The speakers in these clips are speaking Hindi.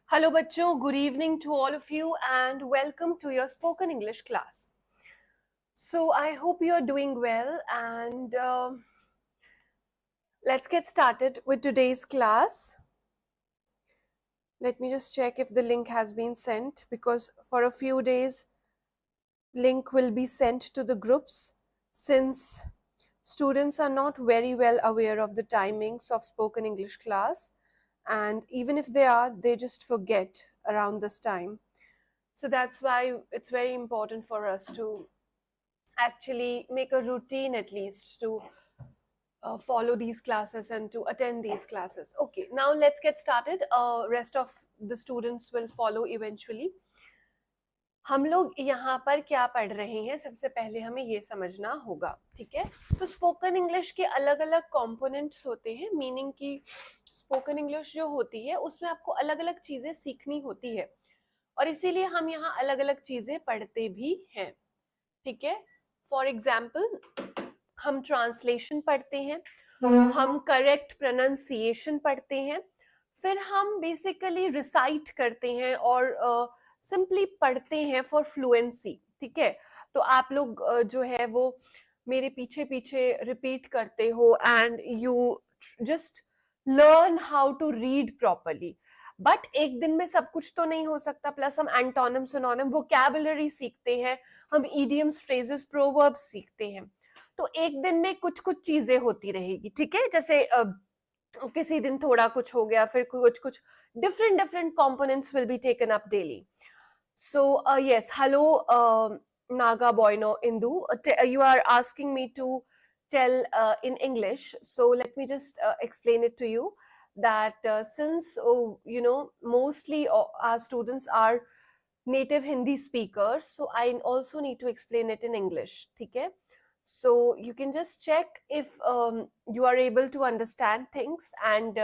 Hello बच्चों, good evening to all of you and welcome to your spoken English class. So I hope you are doing well and let's get started with today's class. Let me just check if the link has been sent because for a few days link will be sent to the groups since students are not very well aware of the timings of spoken English class, and even if they are, they just forget around this time. So that's why it's very important for us to actually make a routine at least to follow these classes and to attend these classes. Okay, now let's get started. Rest of the students will follow eventually. हम लोग यहाँ पर क्या पढ़ रहे हैं, सबसे पहले हमें ये समझना होगा, ठीक है। तो स्पोकन इंग्लिश के अलग अलग कंपोनेंट्स होते हैं, मीनिंग की स्पोकन इंग्लिश जो होती है उसमें आपको अलग अलग चीज़ें सीखनी होती है और इसीलिए हम यहाँ अलग अलग चीज़ें पढ़ते भी हैं, ठीक है। फॉर एग्जाम्पल हम ट्रांसलेशन पढ़ते हैं, हम करेक्ट प्रोनाउंसिएशन पढ़ते हैं, फिर हम बेसिकली रिसाइट करते हैं और सिंपली पढ़ते हैं फॉर फ्लुएंसी, ठीक है। तो आप लोग जो है वो मेरे पीछे पीछे रिपीट करते हो and you just learn how to read properly. But एक दिन में सब कुछ तो नहीं हो सकता, प्लस हम एंटोनिम सिनोनिम वोकैबुलरी सीखते हैं, हम इडियम्स फ्रेजेस प्रोवर्ब्स सीखते हैं। तो एक दिन में कुछ कुछ चीजें होती रहेगी, ठीक है। जैसे किसी दिन थोड़ा कुछ हो गया, फिर कुछ कुछ different components will be taken up daily. So yes, hello Naga Boyno Indu, you are asking me to tell in English, so let me just explain it to you that since mostly our students are native Hindi speakers, so I also need to explain it in English, ठीक है। So you can just check if you are able to understand things, and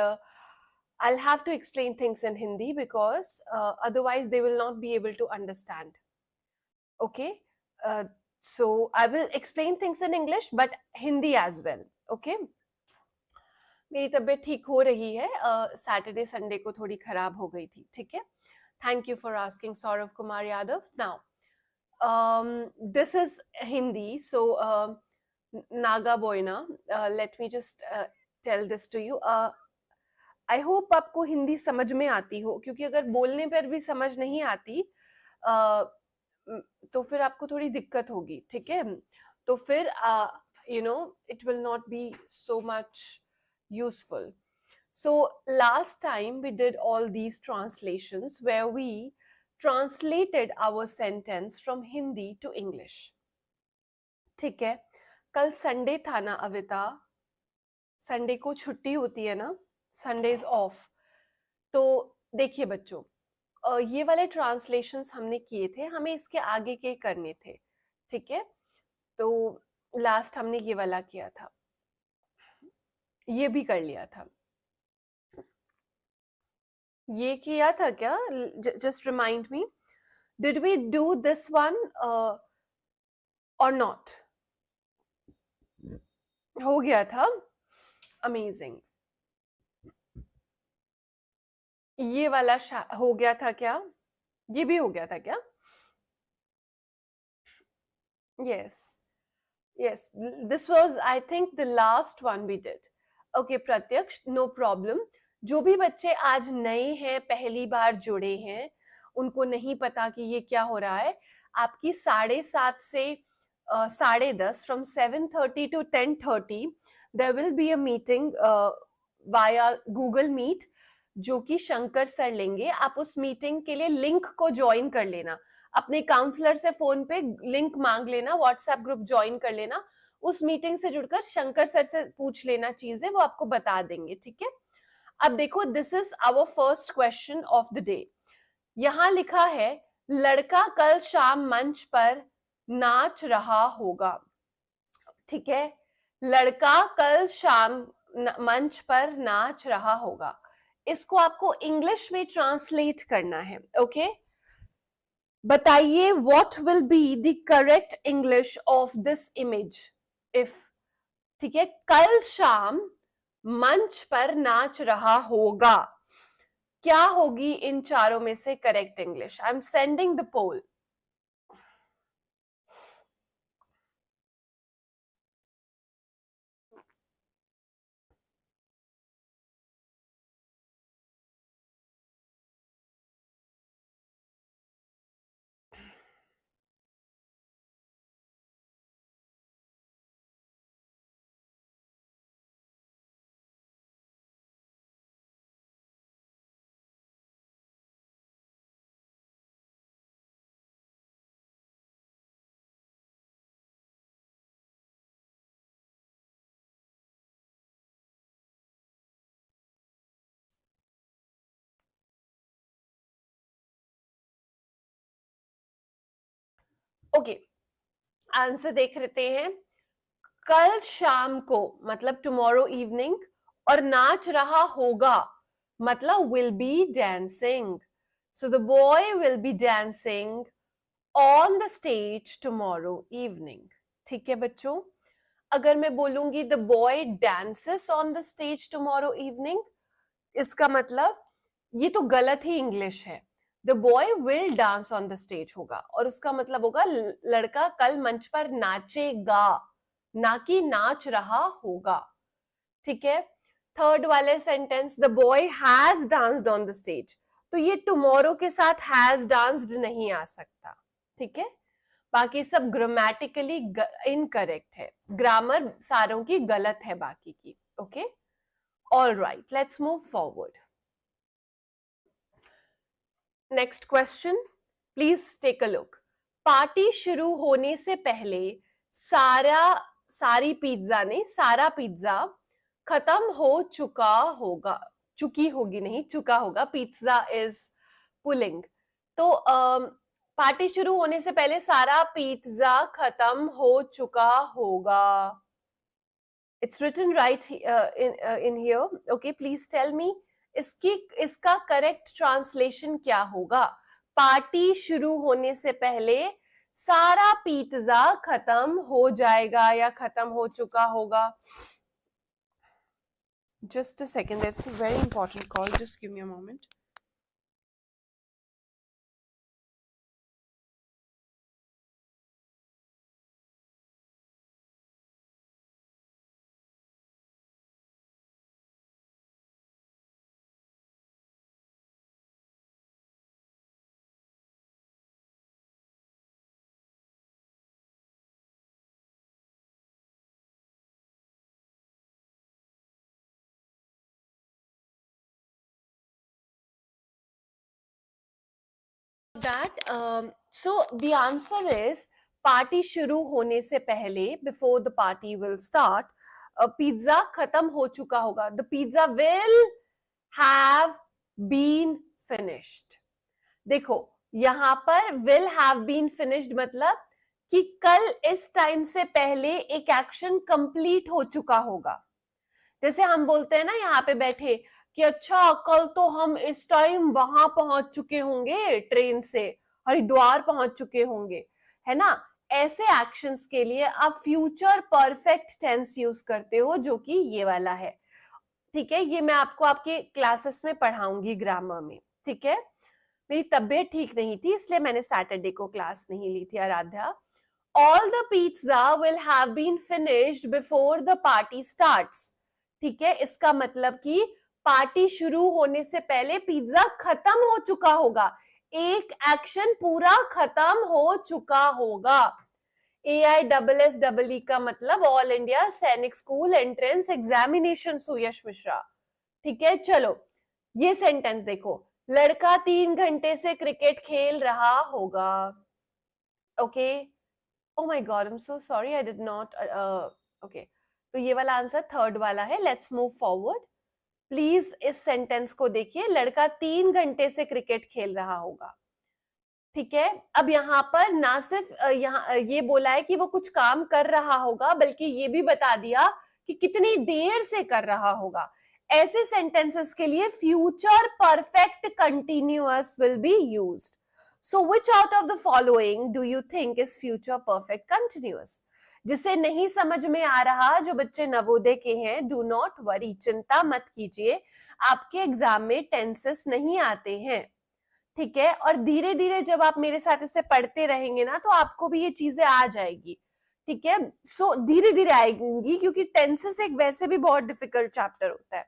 I'll have to explain things in Hindi because otherwise they will not be able to understand. Okay, so I will explain things in English but Hindi as well. Okay, मेरी तबीयत ठीक हो रही है, सैटरडे संडे को थोड़ी खराब हो गई थी, ठीक है। Thank you for asking Saurav Kumar Yadav. Now this is Hindi, so Naga Boyna, let me just tell this to you. I hope आपको हिंदी समझ में आती हो, क्योंकि अगर बोलने पर भी समझ नहीं आती तो फिर आपको थोड़ी दिक्कत होगी, ठीक है। तो फिर it will not be so much useful. So last time we did all these translations where we translated our sentence from Hindi to English. ठीक है। कल संडे था ना अविता, संडे को छुट्टी होती है ना, संडे इज ऑफ। तो देखिए बच्चों, ये वाले ट्रांसलेशंस हमने किए थे, हमें इसके आगे के करने थे, ठीक है। तो लास्ट हमने ये वाला किया था, ये भी कर लिया था, ये किया था क्या? Just remind me, did we do this one or not? हो गया था, अमेजिंग। ये वाला हो गया था क्या? ये भी हो गया था क्या? yes yes, this was I think the last one we did. okay प्रत्यक्ष, no problem। जो भी बच्चे आज नए हैं, पहली बार जुड़े हैं, उनको नहीं पता कि ये क्या हो रहा है, आपकी 7:30 से 10:30 from 7:30 to 10:30 there will be a meeting via Google Meet, जो कि शंकर सर लेंगे। आप उस मीटिंग के लिए लिंक को ज्वाइन कर लेना, अपने काउंसलर से फोन पे लिंक मांग लेना, व्हाट्सएप ग्रुप ज्वाइन कर लेना, उस मीटिंग से जुड़कर शंकर सर से पूछ लेना चीजें, वो आपको बता देंगे, ठीक है। अब देखो, this is our first question of the day. यहां लिखा है, लड़का कल शाम मंच पर नाच रहा होगा, ठीक है। लड़का कल शाम मंच पर नाच रहा होगा, इसको आपको इंग्लिश में ट्रांसलेट करना है, ओके। बताइए what will be the correct English of this image if, ठीक है, कल शाम मंच पर नाच रहा होगा। क्या होगी इन चारों में से correct English? I am sending the poll. Okay, answer देख लेते हैं. कल शाम को मतलब टुमारो इवनिंग, और नाच रहा होगा मतलब will be dancing. So the boy will be dancing on the stage tomorrow evening. ठीक है बच्चों, अगर मैं बोलूंगी the boy dances on the stage tomorrow evening, इसका मतलब ये तो गलत ही इंग्लिश है. The boy will dance on the stage होगा और उसका मतलब होगा लड़का कल मंच पर नाचेगा, ना कि नाच रहा होगा. ठीक है. थर्ड वाले sentence, the boy has danced on the stage, तो ये टुमारो के साथ हैज डांस्ड नहीं आ सकता. ठीक है, बाकी सब ग्रामेटिकली इनकरेक्ट है, ग्रामर सारों की गलत है बाकी की. Okay, all right, let's move forward. Next question, please take a look. Party शुरू होने से पहले सारी पिज्जा ने सारा पिज्जा खत्म हो चुका होगा, चुकी होगी नहीं, चुका होगा. Pizza is pulling. तो पार्टी शुरू होने से पहले सारा पिज्जा खत्म हो चुका होगा. It's written right in here. Okay, please tell me इसका करेक्ट ट्रांसलेशन क्या होगा? पार्टी शुरू होने से पहले सारा पिज्जा खत्म हो जाएगा या खत्म हो चुका होगा? Just a second, that's a very important call. Just give me a moment. So the answer is party शुरू होने से पहले, before the party will start, pizza खत्म हो चुका होगा. The pizza will have been finished. देखो यहां पर विल हैव बीन फिनिश्ड मतलब कि कल इस टाइम से पहले एक एक्शन कंप्लीट हो चुका होगा. जैसे हम बोलते हैं ना यहाँ पे बैठे कि अच्छा कल तो हम इस टाइम वहां पहुंच चुके होंगे, ट्रेन से हरिद्वार पहुंच चुके होंगे, है ना. ऐसे एक्शंस के लिए आप फ्यूचर परफेक्ट टेंस यूज करते हो, जो कि ये वाला है. ठीक है, ये मैं आपको आपके क्लासेस में पढ़ाऊंगी ग्रामर में. ठीक है, मेरी तबीयत ठीक नहीं थी इसलिए मैंने सैटरडे को क्लास नहीं ली थी. Aaradhya, all the pizza will have been finished before the party starts. ठीक है, इसका मतलब कि पार्टी शुरू होने से पहले पिज्जा खत्म हो चुका होगा, एक एक्शन पूरा खत्म हो चुका होगा. AISSEE का मतलब ऑल इंडिया सैनिक स्कूल एंट्रेंस एग्जामिनेशन, सुयश मिश्रा. ठीक है, चलो ये सेंटेंस देखो, लड़का 3 घंटे से क्रिकेट खेल रहा होगा. Okay, oh my god, I'm so sorry, I did not okay, तो ये वाला आंसर थर्ड वाला है. Let's move forward. प्लीज इस सेंटेंस को देखिए, लड़का 3 घंटे से क्रिकेट खेल रहा होगा. ठीक है, अब यहाँ पर ना सिर्फ यहाँ ये बोला है कि वो कुछ काम कर रहा होगा, बल्कि ये भी बता दिया कि कितनी देर से कर रहा होगा. ऐसे सेंटेंसेस के लिए future perfect continuous will be used. So which out of the following do you think is future perfect continuous? जिसे नहीं समझ में आ रहा, जो बच्चे नवोदय के हैं, डू नॉट वरी, चिंता मत कीजिए, आपके एग्जाम में टेंसेस नहीं आते हैं, ठीक है। और धीरे धीरे जब आप मेरे साथ इसे पढ़ते रहेंगे ना, तो आपको भी ये चीजें आ जाएगी, ठीक है। सो धीरे धीरे आएंगी, क्योंकि टेंसेस एक वैसे भी बहुत डिफिकल्ट चैप्टर होता है,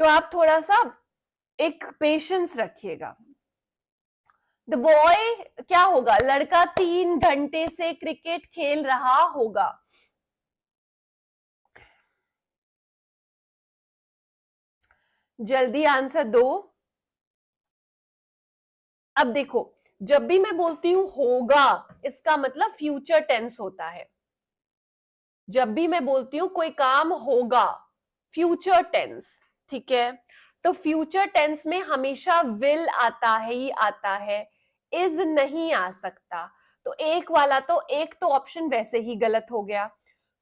तो आप थोड़ा सा एक पेशेंस रखिएगा। द बॉय क्या होगा, लड़का 3 घंटे से क्रिकेट खेल रहा होगा। जल्दी आंसर दो। अब देखो, जब भी मैं बोलती हूं होगा, इसका मतलब फ्यूचर टेंस होता है। जब भी मैं बोलती हूं कोई काम होगा, फ्यूचर टेंस, ठीक है। तो फ्यूचर टेंस में हमेशा विल आता है ही आता है, इज नहीं आ सकता। तो एक वाला तो, एक तो ऑप्शन वैसे ही गलत हो गया।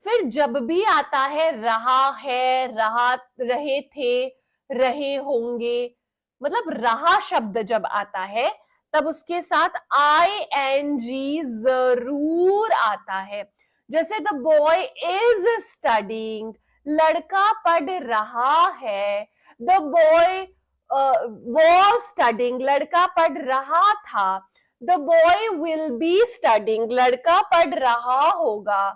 फिर जब भी आता है रहा है, रहा, रहे थे, रहे होंगे, मतलब रहा शब्द जब आता है तब उसके साथ ING जरूर आता है। जैसे द बॉय इज स्टडिंग, लड़का पढ़ रहा है। द बॉय वॉज स्टडिंग, लड़का पढ़ रहा था। The boy will be studying, लड़का पढ़ रहा होगा।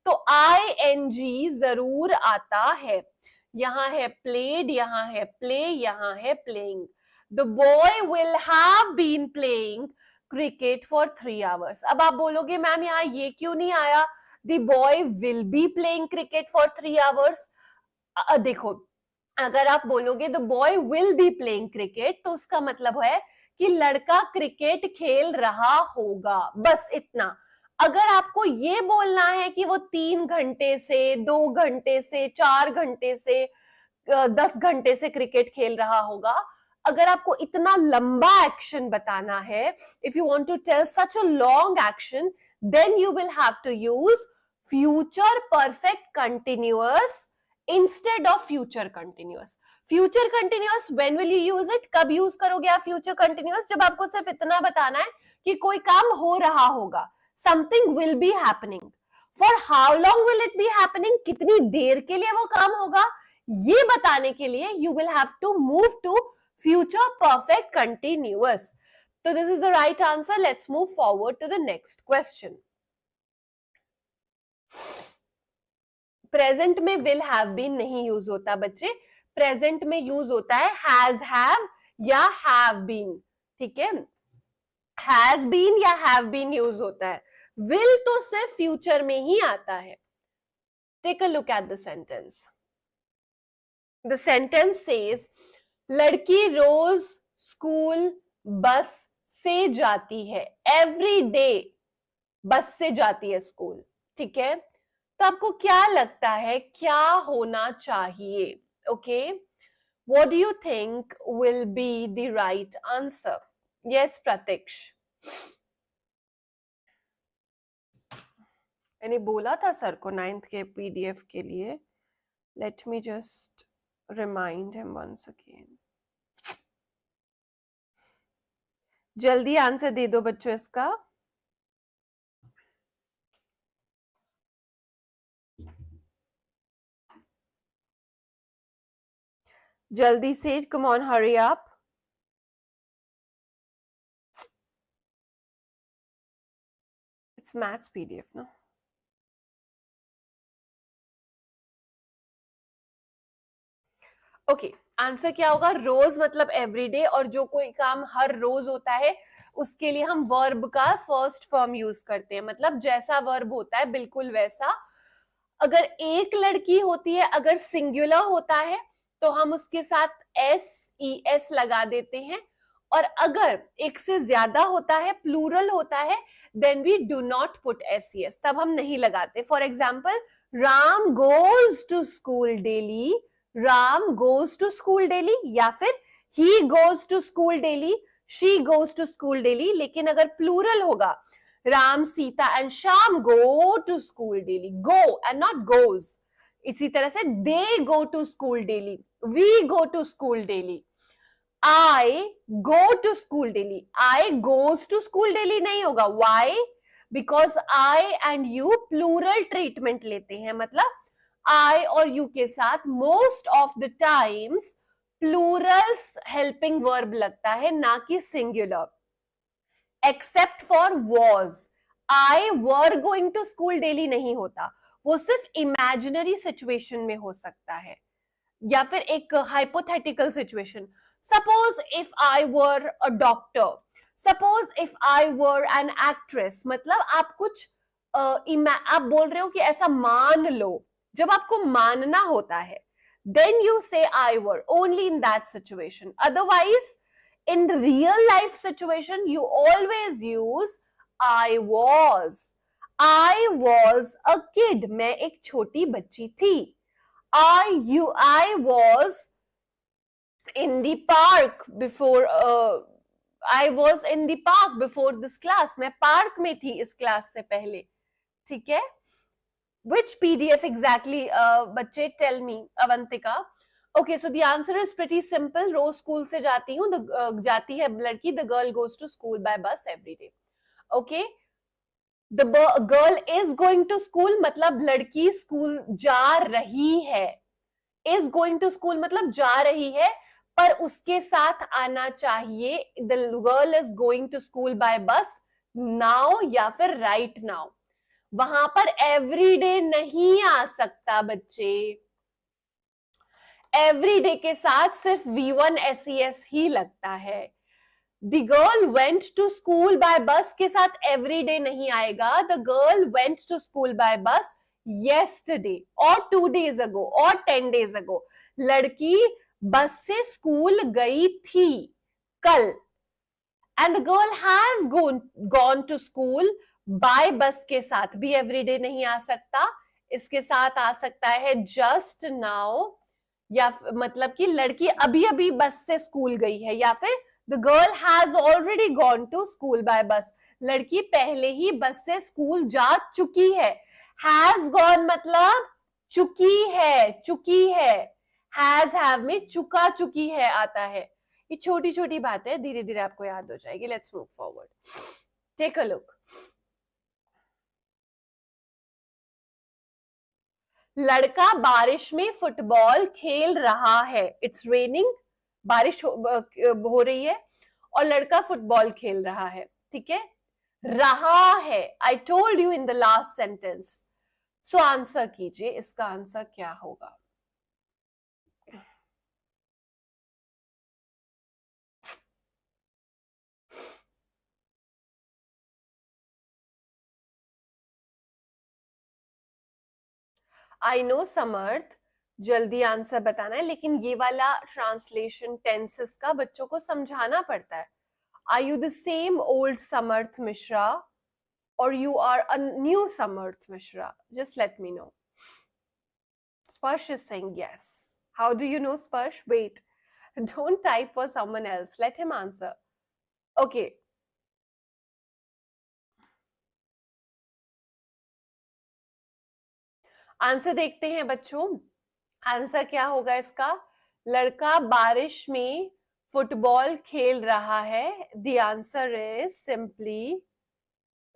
तो ING जरूर आता है। यहां है प्लेड, यहां है प्ले, यहां है playing. The boy will have been playing cricket for 3 hours। अब आप बोलोगे मैम यहाँ ये क्यों नहीं आया, the boy will be playing cricket for 3 hours। देखो, अगर आप बोलोगे the boy will be playing cricket, तो उसका मतलब है कि लड़का क्रिकेट खेल रहा होगा, बस इतना। अगर आपको ये बोलना है कि वो 3 घंटे से, 2 घंटे से, 4 घंटे से, 10 घंटे से क्रिकेट खेल रहा होगा, अगर आपको इतना लंबा एक्शन बताना है, if you want to tell such a long action, then you will have to use future perfect continuous instead of future continuous. Future continuous when will you use it, कब यूज करोगे आप फ्यूचर कंटिन्यूअस, जब आपको सिर्फ इतना बताना है कि कोई काम हो रहा होगा, something will be happening. For how long will it be happening, कितनी देर के लिए वो काम होगा, ये बताने के लिए you will have to move to future perfect continuous. तो this is the right answer. Let's move forward to the next question. Present में विल हैव बीन नहीं यूज होता बच्चे, प्रेजेंट में यूज होता है हैज हैव या हैव बीन, ठीक है। हैज बीन या हैव बीन यूज होता है, विल तो सिर्फ फ्यूचर में ही आता है। Take a look at the sentence. The sentence says लड़की रोज स्कूल बस से जाती है, एवरी डे बस से जाती है स्कूल, ठीक है। तो आपको क्या लगता है क्या होना चाहिए, okay. What do you think will be the right answer? Yes Prateeksh, मैंने बोला था सर को 9th के PDF के लिए। Let me just remind him once again. जल्दी आंसर दे दो बच्चों इसका। जल्दी से, come on, hurry up. It's maths PDF ना। ओके, आंसर क्या होगा? रोज मतलब एवरीडे, और जो कोई काम हर रोज होता है उसके लिए हम वर्ब का फर्स्ट फॉर्म यूज करते हैं, मतलब जैसा वर्ब होता है बिल्कुल वैसा। अगर एक लड़की होती है, अगर सिंगुलर होता है तो हम उसके साथ SES लगा देते हैं, और अगर एक से ज्यादा होता है, प्लूरल होता है, then we do not put SES, तब हम नहीं लगाते। For example, Ram goes to school daily, Ram goes to school daily, या फिर he goes to school daily, she goes to school daily. लेकिन अगर प्लूरल होगा, Ram, Sita and Shyam go to school daily, go and not goes. इसी तरह से they go to school daily, we go to school daily, I go to school daily, I goes to school daily नहीं होगा। Why? Because I and you plural treatment लेते हैं, मतलब आई और यू के साथ most of the times plurals helping verb लगता है, ना कि singular, except for was. I were going to school daily नहीं होता, वो सिर्फ इमेजिनरी सिचुएशन में हो सकता है या फिर एक hypothetical situation. Suppose if I were a doctor, suppose if I were an actress, मतलब आप कुछ आप बोल रहे हो कि ऐसा मान लो, जब आपको मानना होता है then you say I were only in that situation. Otherwise, in the real life situation, you always use I was. I was a kid. मैं एक छोटी बच्ची थी. I was in the park before I was in the park before this class. मैं पार्क में थी इस क्लास से पहले. ठीक है? Which PDF exactly, बच्चे tell me, Avantika. Okay, so the answer is pretty simple. रोज स्कूल से जाती हूँ, जाती है लड़की. The girl goes to school by bus every day. Okay, the girl is going to school मतलब लड़की स्कूल जा रही है. Is going to school मतलब जा रही है, पर उसके साथ आना चाहिए the girl is going to school by bus now या फिर right now. वहां पर एवरीडे नहीं आ सकता बच्चे. एवरीडे के साथ सिर्फ V1 SES ही लगता है. The girl went to school by bus के साथ एवरीडे नहीं आएगा. The girl went to school by bus yesterday और 2 days ago और 10 days ago. लड़की बस से स्कूल गई थी कल. And the girl has gone to school by bus के साथ भी एवरीडे नहीं आ सकता. इसके साथ आ सकता है जस्ट नाउ, या मतलब कि लड़की अभी अभी बस से स्कूल गई है, या फिर the girl has already gone to school by bus, लड़की पहले ही बस से स्कूल जा चुकी है. हैज गॉन मतलब चुकी है, चुकी है. हैज हैव में चुका चुकी है आता है. ये छोटी छोटी बातें धीरे धीरे आपको याद हो जाएगी. Let's move forward. Take a look. लड़का बारिश में फुटबॉल खेल रहा है. इट्स रेनिंग, बारिश हो रही है और लड़का फुटबॉल खेल रहा है. ठीक है, रहा है. I told you in the last sentence. So answer कीजिए, इसका आंसर क्या होगा? आई नो समर्थ, जल्दी आंसर बताना है, लेकिन ये वाला ट्रांसलेशन टेंसेस का बच्चों को समझाना पड़ता है. Are you the same old Samarth Mishra or you are a new Samarth Mishra? Just let me know. Sparsh is saying yes. How do you know, Sparsh? Wait, don't type for someone else. Let him answer. Okay. Answer देखते हैं बच्चों. आंसर क्या होगा इसका? लड़का बारिश में फुटबॉल खेल रहा है. द आंसर इज सिंपली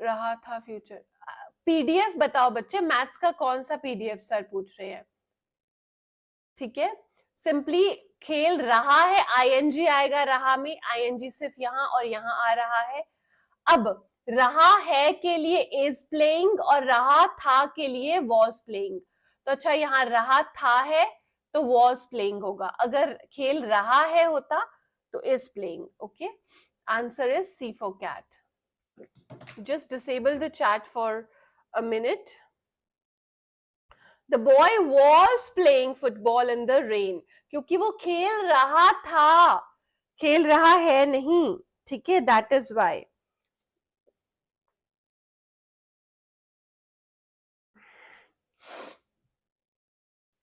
रहा था फ्यूचर. पीडीएफ बताओ बच्चे, मैथ्स का कौन सा पीडीएफ सर पूछ रहे हैं? ठीक है, सिंपली खेल रहा है, आईएनजी आएगा रहा में. आईएनजी सिर्फ यहां और यहां आ रहा है. अब रहा है के लिए इज प्लेइंग और रहा था के लिए वॉज प्लेइंग. तो अच्छा, यहाँ रहा था है तो वॉज प्लेइंग होगा. अगर खेल रहा है होता तो is playing. Okay, answer is C for cat. Just disable the chat for a minute. The boy was playing football in the rain. क्योंकि वो खेल रहा था, खेल रहा है नहीं. ठीक है, that is why.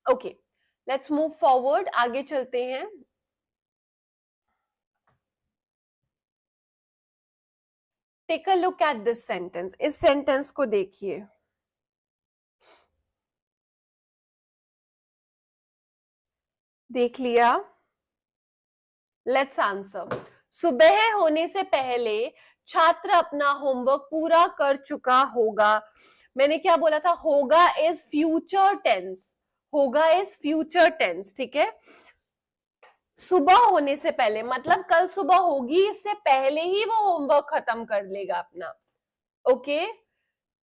Okay, let's move forward. आगे चलते हैं. Take a look at this sentence. इस sentence को देखिए. देख लिया? Let's answer. सुबह होने से पहले छात्र अपना होमवर्क पूरा कर चुका होगा। मैंने क्या बोला था? होगा इज फ्यूचर टेंस, होगा इज फ्यूचर टेंस, ठीक है। सुबह होने से पहले मतलब कल सुबह होगी, इससे पहले ही वो होमवर्क खत्म कर लेगा अपना। ओके,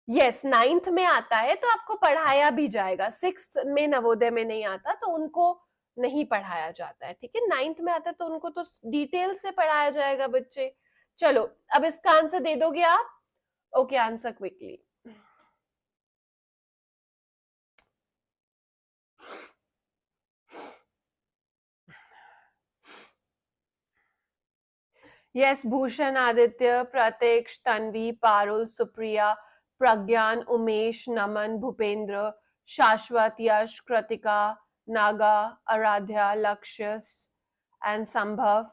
यस, 9th में आता है तो आपको पढ़ाया भी जाएगा। 6th में नवोदय में नहीं आता तो उनको नहीं पढ़ाया जाता है, ठीक है। 9th में आता है तो उनको तो डिटेल से पढ़ाया जाएगा बच्चे। चलो, अब इसका आंसर दे दोगे आप? Okay, answer quickly. Yes, Bhushan, Aditya, Prateeksh, Tanvi, Parul, Supriya, Pragyan, Umesh, Naman, Bhupendra, Shashwat, Yash, Kritika, Naga, Aaradhya, लक्ष्य एंड संभव।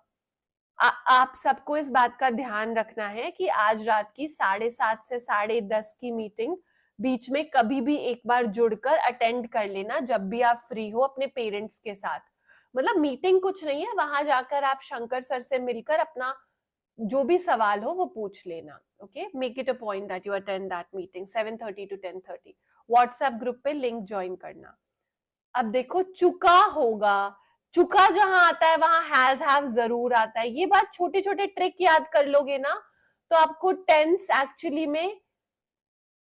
आप सबको इस बात का ध्यान रखना है कि आज रात की 7:30 से 10:30 की मीटिंग बीच में कभी भी एक बार जुड़कर अटेंड कर लेना जब भी आप फ्री हो अपने पेरेंट्स के साथ। मतलब मीटिंग कुछ नहीं है, वहां जाकर आप शंकर सर से मिलकर अपना जो भी सवाल हो वो पूछ लेना। Okay, make it a point that you attend that meeting 7:30 to 10:30। WhatsApp group पे लिंक ज्वाइन करना। अब देखो, चुका होगा, चुका जहां आता है वहां हैज हैव जरूर आता है। ये बात छोटे छोटे ट्रिक याद कर लोगे ना तो आपको टेंस एक्चुअली में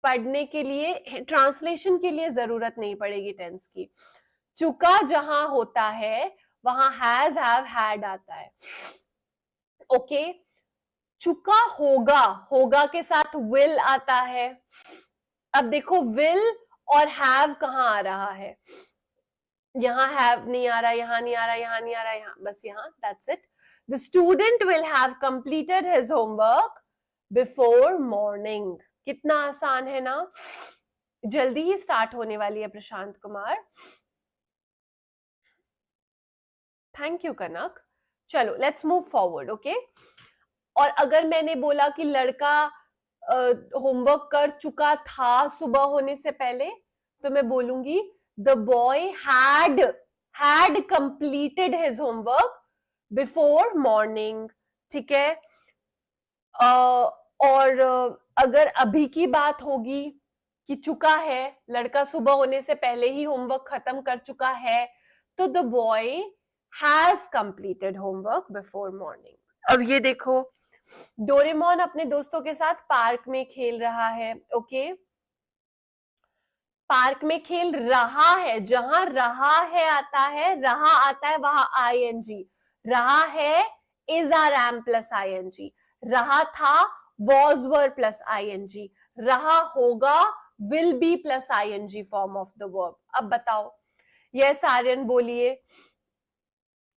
पढ़ने के लिए, ट्रांसलेशन के लिए जरूरत नहीं पड़ेगी टेंस की। चुका जहां होता है वहां हैज हैव हैड आता है। ओके, चुका होगा, होगा के साथ विल आता है। अब देखो, विल और हैव कहां आ रहा है? यहाँ हैव नहीं आ रहा, यहाँ नहीं आ रहा, यहाँ नहीं आ रहा, यहाँ बस यहाँ, that's it. The student will have completed his homework before morning. कितना आसान है ना, जल्दी ही स्टार्ट होने वाली है प्रशांत कुमार। थैंक यू कनक। चलो, लेट्स मूव फॉरवर्ड। ओके, और अगर मैंने बोला कि लड़का होमवर्क कर चुका था सुबह होने से पहले, तो मैं बोलूंगी the boy had completed his homework before morning, ठीक है। और अगर अभी की बात होगी कि चुका है, लड़का सुबह होने से पहले ही होमवर्क खत्म कर चुका है, तो the boy has completed homework before morning. अब ये देखो, डोरेमोन अपने दोस्तों के साथ पार्क में खेल रहा है। ओके, पार्क में खेल रहा है, जहां रहा है आता है, रहा आता है वहां आईएनजी। रहा है is are am plus ING, रहा था वॉज वर प्लस आईएनजी, रहा होगा will be plus ING form of the verb. अब बताओ, यस आर्यन, बोलिए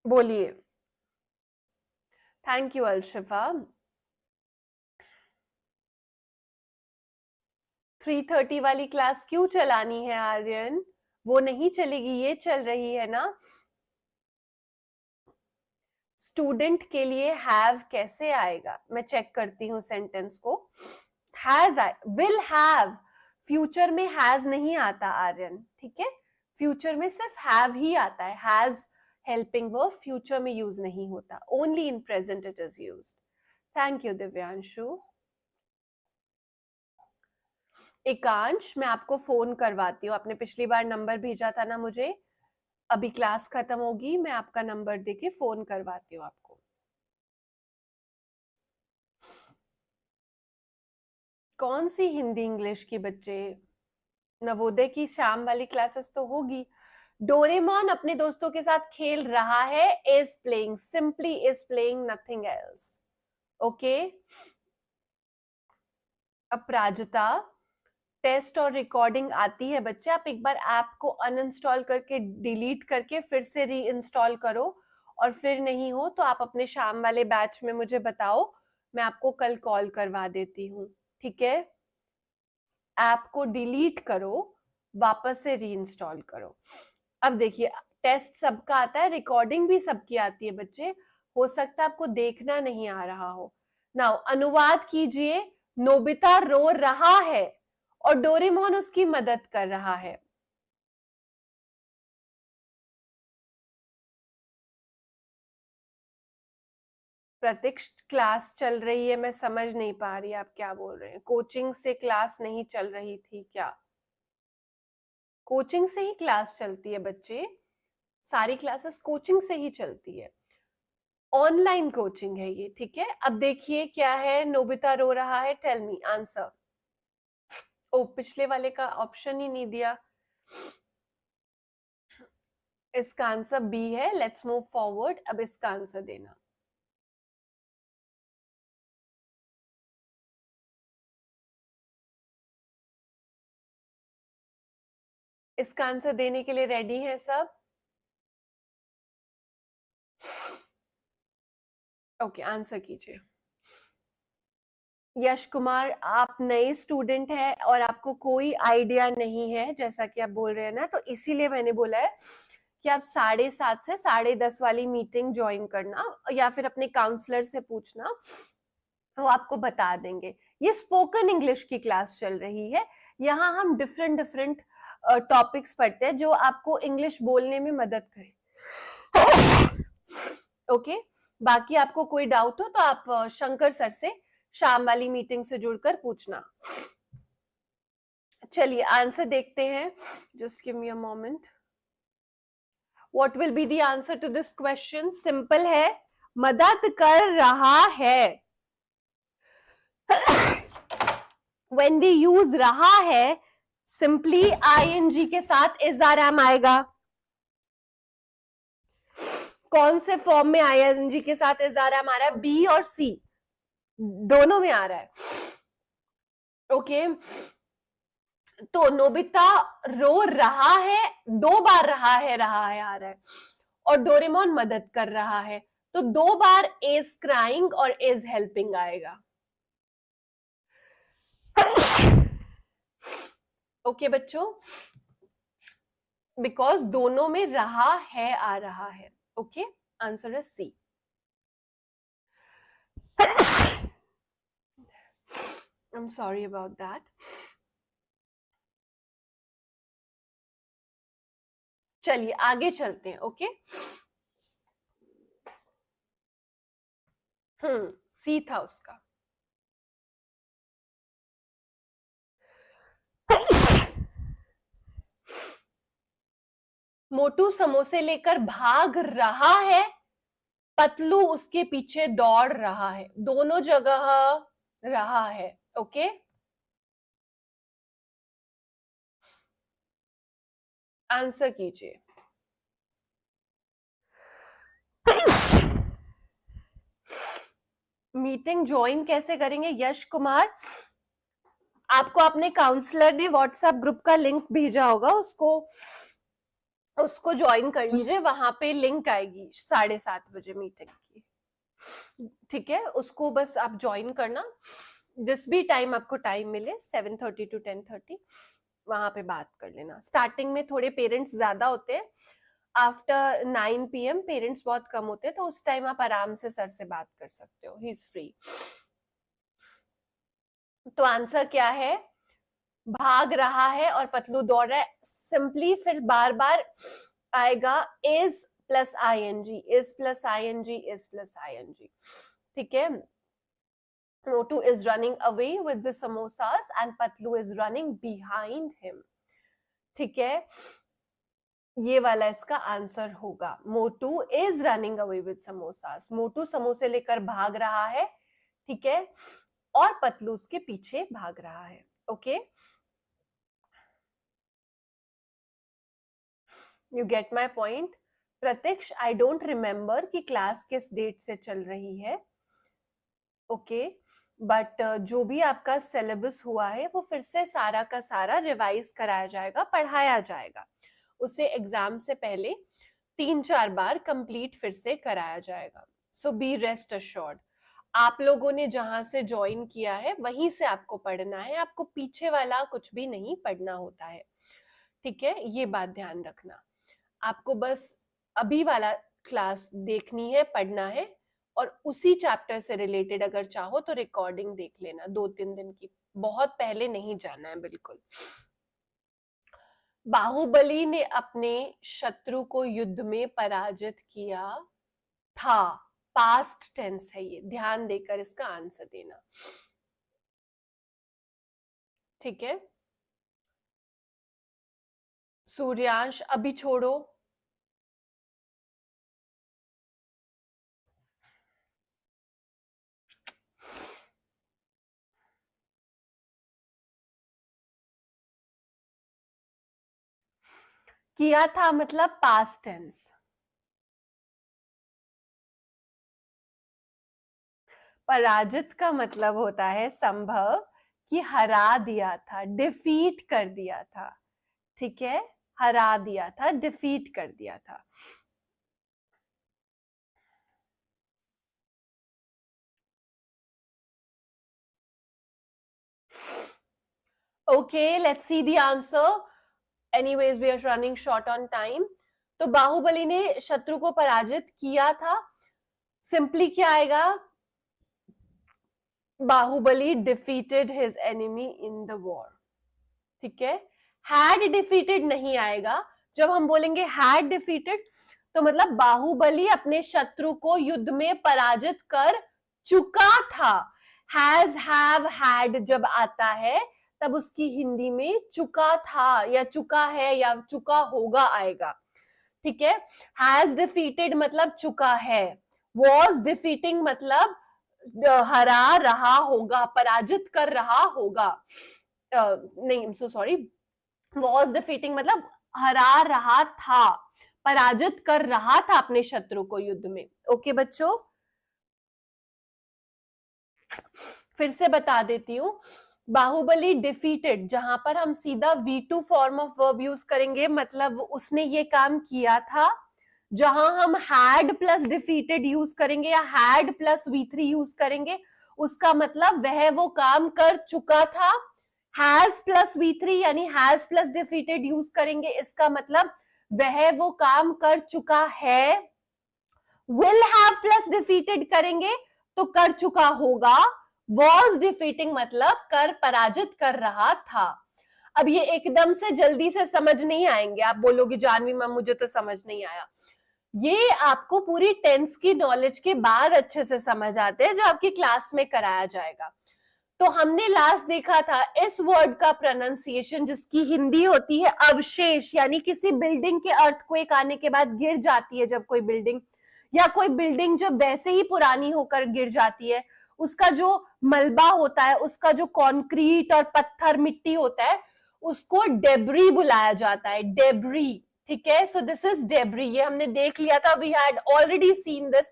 बोलिए। Thank you Al-Shifa. 3:30 वाली क्लास क्यों चलानी है आर्यन? वो नहीं चलेगी, ये चल रही है ना। स्टूडेंट के लिए हैव कैसे आएगा? मैं चेक करती हूँ सेंटेंस को। हैज विल हैव, फ्यूचर में हैज नहीं आता आर्यन, ठीक है। फ्यूचर में सिर्फ हैव ही आता है। हैज हेल्पिंग वर्ब फ्यूचर में यूज नहीं होता, only in present it is used. Thank you Divyanshu. Ekansh, मैं आपको फोन करवाती हूँ, आपने पिछली बार नंबर भेजा था ना मुझे। अभी क्लास खत्म होगी, मैं आपका नंबर देके फोन करवाती हूँ आपको। कौन सी हिंदी इंग्लिश की बच्चे? नवोदय की शाम वाली क्लासेस तो होगी। डोरेमोन अपने दोस्तों के साथ खेल रहा है, is playing, simply is playing, nothing else. Okay, Aparajita, test और रिकॉर्डिंग आती है बच्चे, आप एक बार ऐप को अनइंस्टॉल करके डिलीट करके फिर से री इंस्टॉल करो, और फिर नहीं हो तो आप अपने शाम वाले बैच में मुझे बताओ, मैं आपको कल कॉल करवा देती हूँ, ठीक है। ऐप को डिलीट करो, वापस से री इंस्टॉल करो। अब देखिए, टेस्ट सबका आता है, रिकॉर्डिंग भी सबकी आती है बच्चे, हो सकता है आपको देखना नहीं आ रहा हो। नाउ अनुवाद कीजिए, नोबिता रो रहा है और डोरेमोन उसकी मदद कर रहा है। प्रतीक्ष क्लास चल रही है, मैं समझ नहीं पा रही आप क्या बोल रहे हैं। कोचिंग से क्लास नहीं चल रही थी क्या? कोचिंग से ही क्लास चलती है बच्चे, सारी क्लासेस कोचिंग से ही चलती है, ऑनलाइन कोचिंग है ये, ठीक है। अब देखिए क्या है, नोबिता रो रहा है, टेल मी आंसर। ओ, पिछले वाले का ऑप्शन ही नहीं दिया, इसका आंसर बी है। लेट्स मूव फॉरवर्ड, अब इसका आंसर देना। इसका आंसर देने के लिए रेडी हैं सब? ओके, आंसर कीजिए। यश कुमार, आप नए स्टूडेंट हैं और आपको कोई आइडिया नहीं है जैसा कि आप बोल रहे हैं ना, तो इसीलिए मैंने बोला है कि आप 7:30 से 10:30 वाली मीटिंग ज्वाइन करना, या फिर अपने काउंसलर से पूछना, वो आपको बता देंगे। ये स्पोकन इंग्लिश की क्लास चल रही है, यहाँ हम डिफरेंट डिफरेंट टॉपिक्स पढ़ते हैं जो आपको इंग्लिश बोलने में मदद करें। ओके, बाकी आपको कोई डाउट हो तो आप शंकर सर से शाम वाली मीटिंग से जुड़कर पूछना। चलिए आंसर देखते हैं, just give me a moment. What will be the answer to this question? Simple है, मदद कर रहा है। When we use रहा है, सिंपली ing के साथ is or am आएगा। कौन से फॉर्म में ing के साथ is or am आ रहा है? बी और सी दोनों में आ रहा है। ओके, तो नोबिता रो रहा है, 2 बार रहा है आ रहा है, और डोरेमोन मदद कर रहा है, तो 2 बार is crying और is helping आएगा। ओके बच्चों, बिकॉज दोनों में रहा है आ रहा है। ओके, आंसर है सी। I'm sorry about that. चलिए आगे चलते हैं। ओके, सी था उसका। मोटू समोसे लेकर भाग रहा है, पतलू उसके पीछे दौड़ रहा है, दोनों जगह रहा है। ओके, आंसर कीजिए। मीटिंग ज्वाइन कैसे करेंगे यश कुमार? आपको अपने काउंसलर ने व्हाट्सएप ग्रुप का लिंक भेजा होगा, उसको ज्वाइन कर लीजिए, वहां पे लिंक आएगी 7:30 बजे मीटिंग की, ठीक है। उसको बस आप ज्वाइन करना, जिस भी टाइम आपको टाइम मिले, 7:30 to 10:30, वहां पे बात कर लेना। स्टार्टिंग में थोड़े पेरेंट्स ज्यादा होते हैं, आफ्टर 9 PM पेरेंट्स बहुत कम होते हैं, तो उस टाइम आप आराम से सर से बात कर सकते हो, ही इज फ्री। तो आंसर क्या है? भाग रहा है और पतलू दौड़ रहा है, सिंपली फिर बार बार आएगा is plus ING, is plus ING, is plus ING, ठीक है। मोटू is running away with the samosas and Patlu is running behind him, ठीक है। ये वाला इसका आंसर होगा। मोटू is running away with samosas, मोटू समोसे लेकर भाग रहा है, ठीक है, और पतलू उसके पीछे भाग रहा है। Okay, you get my point? Prateeksh, I don't remember कि क्लास किस डेट से चल रही है, ओके, बट जो भी आपका सिलेबस हुआ है वो फिर से सारा का सारा रिवाइज कराया जाएगा, पढ़ाया जाएगा, उसे एग्जाम से पहले 3-4 बार कंप्लीट फिर से कराया जाएगा। सो बी रेस्ट अश्योर्ड, आप लोगों ने जहां से ज्वाइन किया है वहीं से आपको पढ़ना है, आपको पीछे वाला कुछ भी नहीं पढ़ना होता है, ठीक है। ये बात ध्यान रखना, आपको बस अभी वाला क्लास देखनी है, पढ़ना है, और उसी चैप्टर से रिलेटेड अगर चाहो तो रिकॉर्डिंग देख लेना 2-3 दिन की, बहुत पहले नहीं जाना है बिल्कुल। बाहुबली ने अपने शत्रु को युद्ध में पराजित किया था, पास्ट टेंस है ये, ध्यान देकर इसका आंसर देना, ठीक है। सूर्यांश अभी छोड़ो। किया था मतलब पास्ट टेंस। पराजित का मतलब होता है संभव कि हरा दिया था, डिफीट कर दिया था, ठीक है, हरा दिया था, डिफीट कर दिया था। Okay, let's see the answer. Anyways, we are running short on time. तो बाहुबली ने शत्रु को पराजित किया था, सिंपली क्या आएगा, Baahubali defeated his enemy in the war, ठीक है। हैड डिफीटेड नहीं आएगा। जब हम बोलेंगे हैड डिफीटेड तो मतलब बाहुबली अपने शत्रु को युद्ध में पराजित कर चुका था। हैज, हैव, हैड जब आता है तब उसकी हिंदी में चुका था या चुका है या चुका होगा आएगा, ठीक है। हैज डिफीटेड मतलब चुका है, वॉज डिफीटिंग मतलब हरा रहा होगा, पराजित कर रहा होगा, नहीं सो सॉरी, वॉज डिफीटिंग मतलब हरा रहा था, पराजित कर रहा था अपने शत्रु को युद्ध में। ओके बच्चों, फिर से बता देती हूँ, बाहुबली डिफीटेड जहां पर हम सीधा V2 form of verb use करेंगे मतलब उसने ये काम किया था। जहां हम हैड प्लस डिफीटेड यूज करेंगे या हैड प्लस V3 यूज करेंगे उसका मतलब वह वो काम कर चुका था। हैज प्लस V3 यानी हैज प्लस डिफीटेड यूज करेंगे, इसका मतलब वह वो काम कर चुका है। विल हैव प्लस डिफीटेड करेंगे तो कर चुका होगा। वॉज डिफीटिंग मतलब कर पराजित कर रहा था। अब ये एकदम से जल्दी से समझ नहीं आएंगे, आप बोलोगे जानवी मैम मुझे तो समझ नहीं आया। ये आपको पूरी टेंस की नॉलेज के बाद अच्छे से समझ आते हैं जो आपकी क्लास में कराया जाएगा। तो हमने लास्ट देखा था इस वर्ड का प्रोनाउंसिएशन जिसकी हिंदी होती है अवशेष, यानी किसी बिल्डिंग के अर्थक्वेक आने के बाद गिर जाती है जब कोई बिल्डिंग, या कोई बिल्डिंग जब वैसे ही पुरानी होकर गिर जाती है उसका जो मलबा होता है, उसका जो कंक्रीट और पत्थर मिट्टी होता है उसको डेब्री बुलाया जाता है, डेब्री, ठीक है। सो दिस इज डेब्री, ये हमने देख लिया था, we had already seen this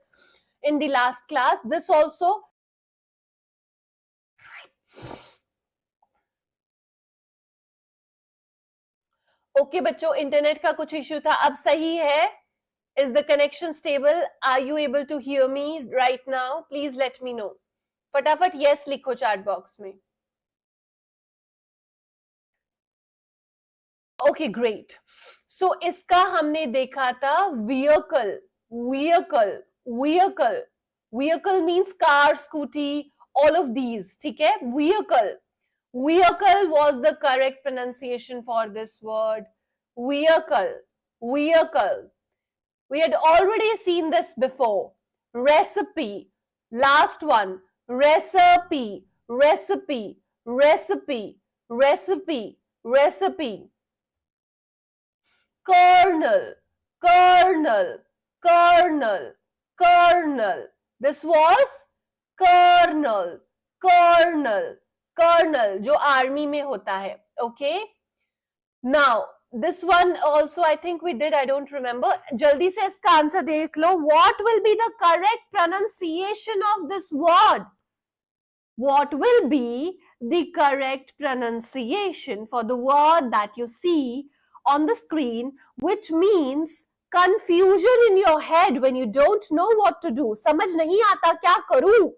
in the last class. This also okay बच्चों, इंटरनेट का कुछ इश्यू था, अब सही है। Is the connection stable? Are you able to hear me right now? Please let me know. फटाफट yes लिखो चैट बॉक्स में। Okay great. सो इसका हमने देखा था vehicle, vehicle, vehicle, vehicle means car, scooty, all of these, ठीक है। Vehicle, vehicle was the correct pronunciation for this word. Vehicle, vehicle. We had already seen this before. Recipe. Last one. Recipe, recipe, recipe, recipe, recipe. Kernel, kernel, kernel, kernel. This was kernel, kernel, kernel जो आर्मी में होता है, okay? Now this one also I think we did, I don't remember. jaldi se iska answer dekh lo. What will be the correct pronunciation of this word? What will be the correct pronunciation for the word that you see on the screen, which means confusion in your head when you don't know what to do? समझ नहीं आता क्या करूं,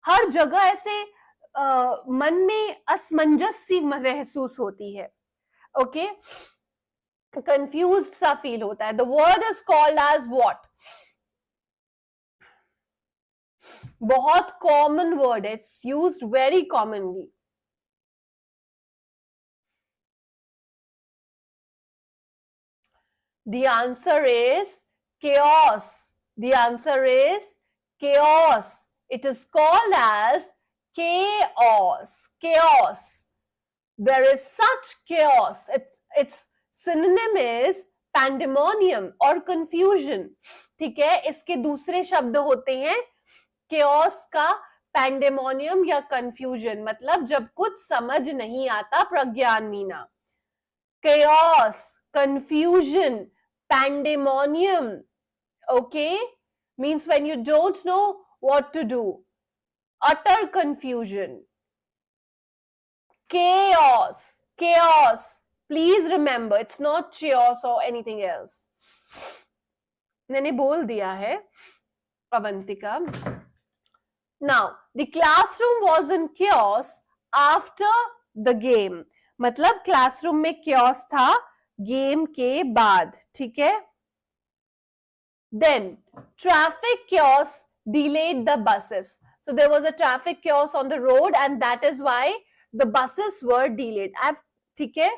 हर जगह ऐसे मन में असमंजस सी महसूस होती है, ओके, कंफ्यूज्ड सा फील होता है। The word is called as what? बहुत कॉमन वर्ड है, it's used very commonly. The answer is chaos. The answer is chaos. It is called as chaos. Chaos. There is such chaos. Its synonym is pandemonium or confusion. ठीक है, इसके दूसरे शब्द होते हैं chaos का pandemonium या confusion, मतलब जब कुछ समझ नहीं आता, प्रज्ञान Meena. Chaos, confusion, pandemonium, okay, means when you don't know what to do. Utter confusion. Chaos, chaos. Please remember, it's not chaos or anything else. मैंने बोल दिया है Avantika. Now, the classroom was in chaos after the game. मतलब क्लासरूम में chaos था गेम के बाद. ठीक है. Then, traffic chaos delayed the buses. So there was a traffic chaos on the road and that is why the buses were delayed. ठीक है.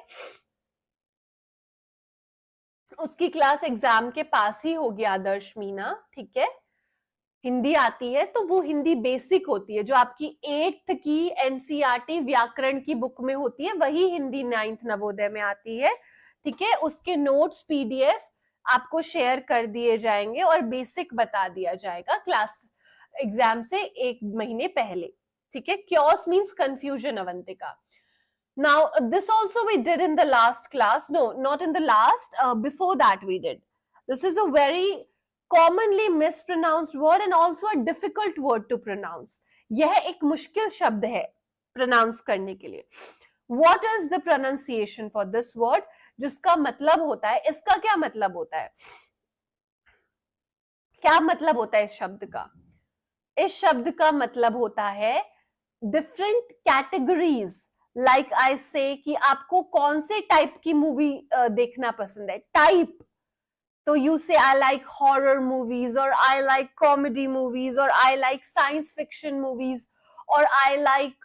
उसकी क्लास एग्जाम के पास ही होगी आदर्श मीना. ठीक है. हिंदी आती है तो वो हिंदी बेसिक होती है जो आपकी 8th की एनसीईआरटी व्याकरण की बुक में होती है, वही हिंदी 9th नवोदय में आती है. ठीक है. उसके नोट्स पीडीएफ आपको शेयर कर दिए जाएंगे और बेसिक बता दिया जाएगा क्लास एग्जाम से 1 महीने पहले. ठीक है. Chaos means confusion, Avantika. Now, this also we did in the last class. No, not in the last. Before that we did. This is a very commonly mispronounced word and also a difficult word to pronounce. यह एक मुश्किल शब्द है pronounce करने के लिए. What is the pronunciation for this word? जिसका मतलब होता है, इसका क्या मतलब होता है? क्या मतलब होता है इस शब्द का? इस शब्द का मतलब होता है different categories. Like I say कि आपको कौन से टाइप की मूवी देखना पसंद है. टाइप, तो you say I like horror movies or I like comedy movies or I like science fiction movies or I like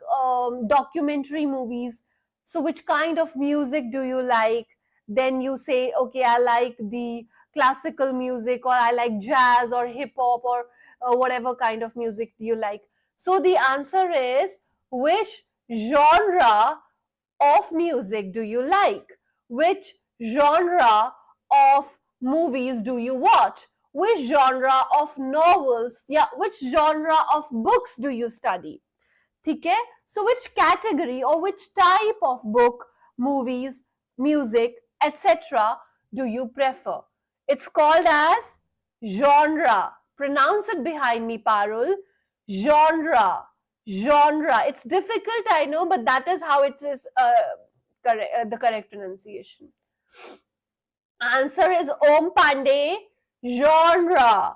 documentary movies. So which kind of music do you like? Then you say, okay, I like the classical music or I like jazz or hip hop or whatever kind of music you like. So the answer is, which genre of music do you like? Which genre of movies do you watch? Which genre of novels, yeah, which genre of books do you study? ठीक है. So which category or which type of book, movies, music, etc. do you prefer? It's called as genre. Pronounce it behind me, Parul. Genre. Genre. It's difficult, I know, but that is how it is the correct pronunciation. Answer is Om Pandey. Genre.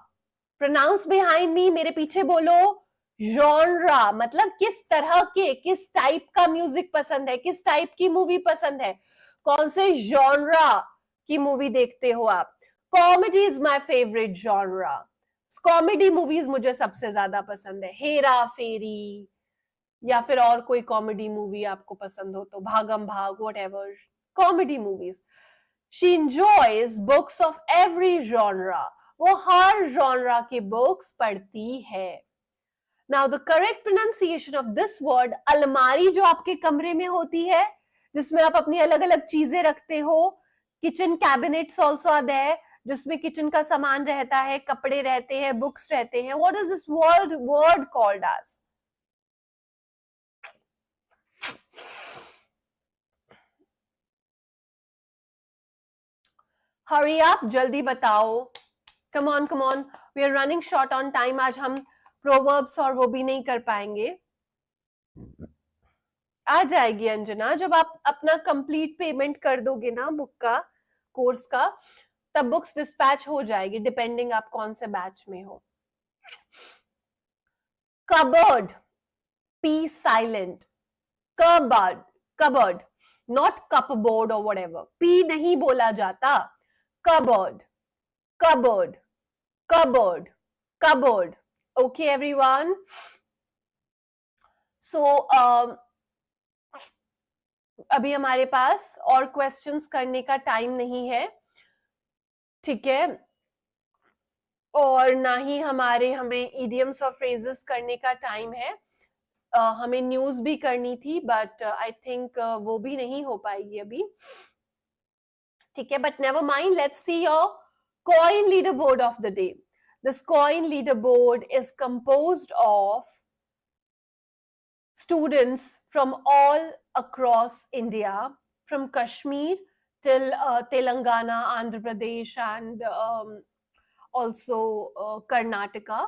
Pronounce behind me. मेरे पीछे बोलो. Genre. मतलब किस तरह के, किस टाइप का म्यूजिक पसंद है, किस टाइप की मूवी पसंद है, कौन से genre की मूवी देखते हो आप. Comedy is my favorite genre. Comedy movies मुझे सबसे ज्यादा पसंद है. हेरा फेरी या फिर और कोई कॉमेडी मूवी आपको पसंद हो तो भागम भाग, whatever. Comedy movies. She enjoys books of every genre. वो हर genre की बुक्स पढ़ती है. Now the correct pronunciation of this word, अलमारी जो आपके कमरे में होती है, जिसमें आप अपनी अलग अलग चीजें रखते हो. Kitchen cabinets also are there, जिसमें किचन का सामान रहता है, कपड़े रहते हैं, बुक्स रहते हैं. What is this word called as? Hurry up, जल्दी बताओ. Come on, come on. We are running short on time. आज हम proverbs और वो भी नहीं कर पाएंगे. आ जाएगी अंजना, जब आप अपना कंप्लीट पेमेंट कर दोगे ना बुक का, कोर्स का, तब बुक्स डिस्पैच हो जाएगी, डिपेंडिंग आप कौन से बैच में हो. Cupboard, P silent. Cupboard, cupboard, not cupboard और व्हाटएवर. पी नहीं बोला जाता. Cupboard, cupboard, cupboard, cupboard. Okay everyone. So अभी हमारे पास और क्वेश्चंस करने का टाइम नहीं है. ठीक है. और ना ही हमें idioms और phrases करने का टाइम है. हमें न्यूज भी करनी थी, बट आई थिंक वो भी नहीं हो पाएगी अभी. ठीक है, but never mind, let's see your coin leaderboard of the day. This coin leaderboard is composed of students from all across India, from Kashmir till Telangana, Andhra Pradesh, and also Karnataka,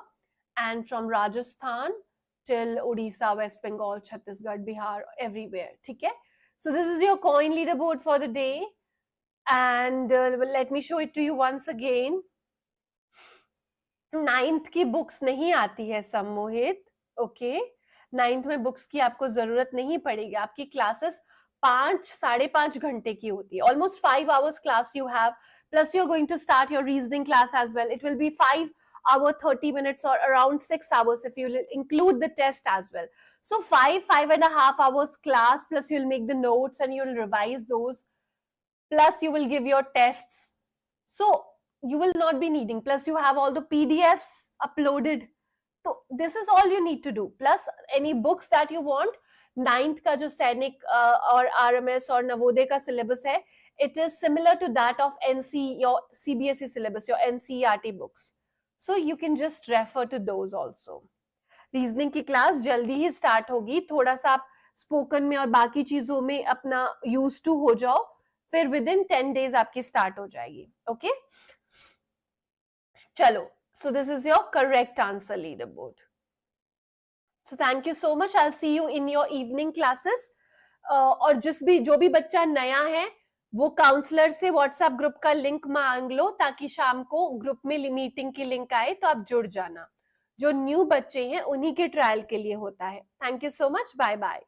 and from Rajasthan till Odisha, West Bengal, Chhattisgarh, Bihar, everywhere. ठीक है? So this is your coin leaderboard for the day, and let me show it to you once again. 9th की बुक्स नहीं आती है सम्मोहित. ओके, 9th में बुक्स की आपको जरूरत नहीं पड़ेगी. आपकी क्लासेस 5-5.5 घंटे की होती है. Almost 5 hours class you have, plus you are going to start your reasoning class as well. It will be 5 hour 30 minutes or around 6 hours if you will include the test as well. So 5.5 hours class, plus you'll make the notes and you'll revise those, plus you will give your tests. So you will not be needing, plus you have all the PDFs uploaded. So this is all you need to do, plus any books that you want. 9th का जो सैनिक और RMS और नवोदय का syllabus है, it is similar to that of NC, your CBSE syllabus, your NCERT books. So you can just refer to those also. Reasoning की क्लास जल्दी ही स्टार्ट होगी. थोड़ा सा आप स्पोकन में और बाकी चीजों में अपना यूज टू हो जाओ, फिर विद इन 10 days आपकी स्टार्ट हो जाएगी. ओके, चलो. So this is your correct answer leaderboard. So thank you so much. I'll see you in your evening classes. और जो भी बच्चा नया है वो काउंसलर से व्हाट्सएप ग्रुप का लिंक मांग लो, ताकि शाम को ग्रुप में मीटिंग की लिंक आए तो आप जुड़ जाना. जो न्यू बच्चे हैं उन्हीं के ट्रायल के लिए होता है. Thank you so much. Bye bye.